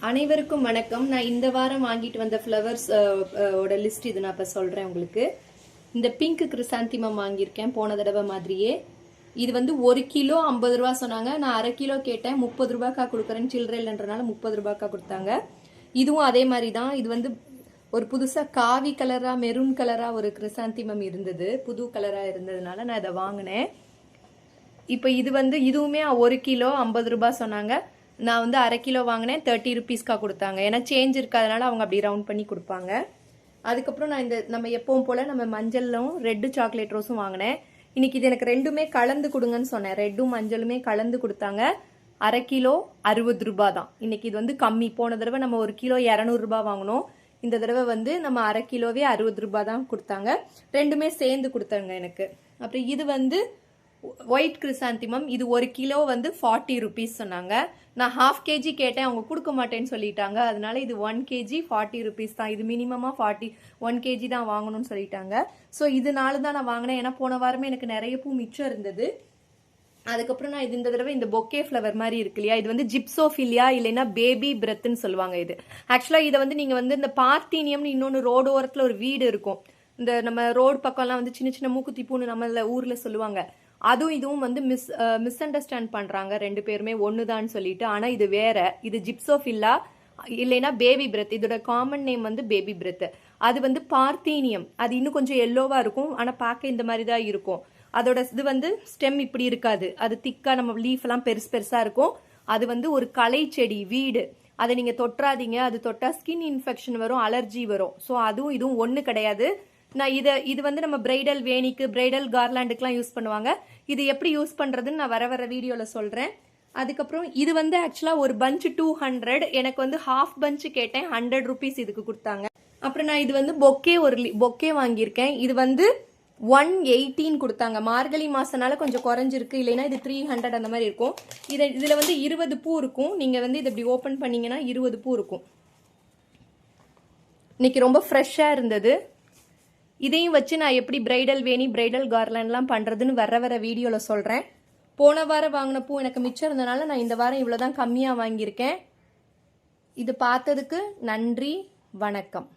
அனைவருக்கும் வணக்கம். நான் இந்த வாரம் வாங்கிட்டு வந்த ஃப்ளவர்ஸ் ஓட லிஸ்ட் இது நான் இப்போ சொல்கிறேன் உங்களுக்கு. இந்த பிங்க் கிறிசாந்திமம் வாங்கியிருக்கேன் போன தடவை மாதிரியே. இது வந்து 1 கிலோ 50 ரூபா சொன்னாங்க. நான் அரை கிலோ கேட்டேன், 30 ரூபாய்க்கா கொடுக்குறேன்னு சில்லறைன்றனால 30 ரூபாய்க்கா கொடுத்தாங்க. இதுவும் அதே மாதிரி தான். இது வந்து ஒரு புதுசாக காவி கலராக மெரூன் கலராக ஒரு கிறிசாந்திமம் இருந்தது, புது கலராக இருந்ததுனால நான் இதை வாங்கினேன். இப்போ இது வந்து இதுவுமே 1 கிலோ 50 ரூபாய் சொன்னாங்க. நான் வந்து அரை கிலோ வாங்கினேன், 30 ருபீஸ்க்கா கொடுத்தாங்க. ஏன்னா சேஞ்ச் இருக்காதனால அவங்க அப்படி ரவுண்ட் பண்ணி கொடுப்பாங்க. அதுக்கப்புறம் நான் இந்த நம்ம எப்பவும் போல் நம்ம மஞ்சளும் ரெட்டு சாக்லேட் ரோஸும் வாங்கினேன். இன்னைக்கு இது எனக்கு ரெண்டுமே கலந்து கொடுங்கன்னு சொன்னேன். ரெட்டும் மஞ்சளுமே கலந்து கொடுத்தாங்க. அரை கிலோ 60 ரூபாய் தான். இன்னைக்கு இது வந்து கம்மி. போன தடவை நம்ம 1 கிலோ 200 ரூபாய் வாங்கினோம். இந்த தடவை வந்து நம்ம அரை கிலோவே 60 ரூபாய் தான் கொடுத்தாங்க. ரெண்டுமே சேர்ந்து கொடுத்தாங்க எனக்கு. அப்புறம் இது வந்து ஒயிட் கிறிசாந்திமம். இது 1 கிலோ வந்து 40 ருபீஸ் சொன்னாங்க. நான் ½ கேஜி கேட்டேன், அவங்க கொடுக்க மாட்டேன்னு சொல்லிட்டாங்க. அதனால இது 1 கேஜி 40 ருபீஸ் தான். இது மினிமமா 1 கேஜி தான் வாங்கணும்னு சொல்லிட்டாங்க. ஸோ இதனால தான் நான் வாங்கினேன். ஏன்னா போன வாரமே எனக்கு நிறைய பூ மிச்சம் இருந்தது. அதுக்கப்புறம் நான் இது இந்த தடவை இந்த பொக்கே ஃப்ளவர் மாதிரி இருக்கு இல்லையா, இது வந்து ஜிப்சோஃபிலியா இல்லைன்னா பேபி பிரெத்ன்னு சொல்லுவாங்க. இது ஆக்சுவலா இதை வந்து நீங்க வந்து இந்த பார்த்தீனியம்னு இன்னொன்று ரோடு ஓரத்தில் ஒரு வீடு இருக்கும். இந்த நம்ம ரோடு பக்கம்லாம் வந்து சின்ன சின்ன மூக்குத்தி பூன்னு நம்ம ஊர்ல சொல்லுவாங்க. அதுவும் இதுவும் வந்து மிஸ் அண்டர்ஸ்டாண்ட் பண்றாங்க ரெண்டு பேருமே ஒண்ணுதான் சொல்லிட்டு. ஆனா இது வேற. இது ஜிப்சோஃபில்லா இல்லைன்னா பேபி பிரெத். இதோட காமன் நேம் வந்து பேபி பிரெத். அது வந்து பார்த்தீனியம். அது இன்னும் கொஞ்சம் எல்லோவா இருக்கும், ஆனா பார்க்க இந்த மாதிரி தான் இருக்கும். அதோட இது வந்து ஸ்டெம் இப்படி இருக்காது, அது திக்கா நம்ம லீஃப் எல்லாம் பெருசு பெருசா இருக்கும். அது வந்து ஒரு களை செடி வீடு. அதை நீங்க தொற்றாதீங்க, அது தொட்டா ஸ்கின் இன்ஃபெக்ஷன் வரும், அலர்ஜி வரும். ஸோ அதுவும் இதுவும் ஒண்ணு கிடையாது. நான் இது வந்து நம்ம பிரைடல் வேணிக்கு பிரைடல் கார்லாண்டுக்குலாம் யூஸ் பண்ணுவாங்க. இது எப்படி யூஸ் பண்றதுன்னு நான் வர வீடியோல சொல்றேன். அதுக்கப்புறம் இது வந்து ஆக்சுவலா ஒரு பஞ்ச் 200. எனக்கு வந்து ½ பஞ்ச் கேட்டேன், 100 ருபீஸ் இதுக்கு கொடுத்தாங்க. அப்புறம் நான் இது வந்து பொக்கே வாங்கியிருக்கேன். இது வந்து 118 கொடுத்தாங்க. மார்கழி மாசனால கொஞ்சம் குறைஞ்சிருக்கு, இல்லைன்னா இது 300 அந்த மாதிரி இருக்கும். இதுல வந்து 20 பூ இருக்கும். நீங்க வந்து இது இப்படி ஓபன் பண்ணீங்கன்னா 20 பூ இருக்கும். இன்னைக்கு ரொம்ப ஃப்ரெஷ்ஷா இருந்தது. இதையும் வச்சு நான் எப்படி பிரைடல் வேணி பிரைடல் கார்லாண்ட்லாம் பண்ணுறதுன்னு வர வீடியோவில் சொல்கிறேன். போன வாரம் வாங்கின பூ எனக்கு மிச்சம் இருந்தனால நான் இந்த வாரம் இவ்வளோதான் கம்மியாக வாங்கியிருக்கேன். இது பார்த்ததுக்கு நன்றி, வணக்கம்.